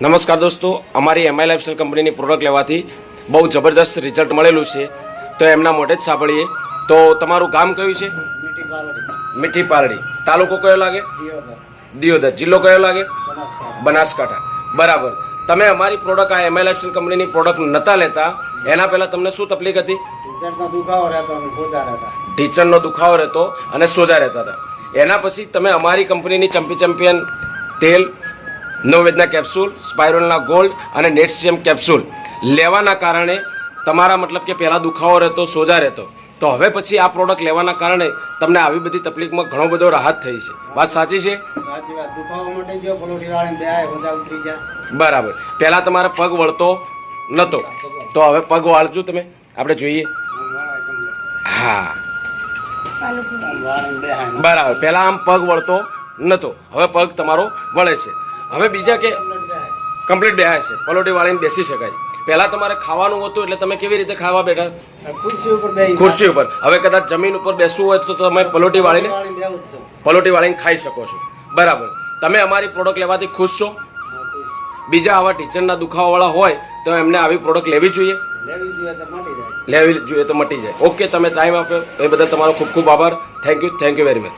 નમસ્કાર દોસ્તો, અમારી એમઆઈ લાઇફસ્ટાઈલ કંપનીની પ્રોડક્ટ લેવાથી બહુ જબરજસ્ત રિઝલ્ટ મળેલું છે. તો એમના મોઢે જ સાંભળીએ. તો તમારું ગામ કયું છે? મીઠી પાલડી. તાલુકો કયો લાગે? દિયોદર. જિલ્લો કયો લાગે? બનાસકાંઠા. બરાબર. તમે અમારી પ્રોડક્ટ આ એમઆઈ લાઇફસ્ટાઈલ કંપનીની પ્રોડક્ટ નહોતા લેતા, એના પહેલાં તમને શું તકલીફ હતી? ટીચરનો દુખાવો રહેતો અને સોજા રહેતા હતા. એના પછી તમે અમારી કંપનીની ચેમ્પિયન તેલ, નવવેદના કેપ્સ્યુલ, સ્પાઇરોલના ગોલ્ડ અને નેટસીએમ કેપ્સ્યુલ લેવાના કારણે તમારા મતલબ કે પહેલાં દુખાવો રહેતો, સોજા રહેતો, તો હવે પછી આ પ્રોડક્ટ લેવાના કારણે તમને આવી બધી તકલીફમાં ઘણો બધો રાહત થઈ છે. વાત સાચી છે? બરાબર. પહેલાં તમારા પગ વળતો નહોતો, તો હવે પગ વાળજો તમે, આપણે જોઈએ. હા, બરાબર. પહેલાં આમ પગ વળતો નહોતો, હવે પગ તમારો વળે છે. હવે બીજા કે કમ્પ્લીટ બેહાય છે, પલોટી વાળીને બેસી શકાય. પહેલા તમારે ખાવાનું હતું એટલે તમે કેવી રીતે ખાવા બેઠા? ખુરશી ઉપર. હવે કદાચ જમીન ઉપર બેસવું હોય તો તમે પલોટી વાળીને ખાઈ શકો છો. બરાબર. તમે અમારી પ્રોડક્ટ લેવાથી ખુશ છો? બીજા આવા ટીચરના દુખાવાવાળા હોય તો એમને આવી પ્રોડક્ટ લેવી જોઈએ તો મટી જાય. ઓકે, તમે ટાઈમ આપ્યો એ બદલ તમારો ખૂબ ખૂબ આભાર. Thank you very much.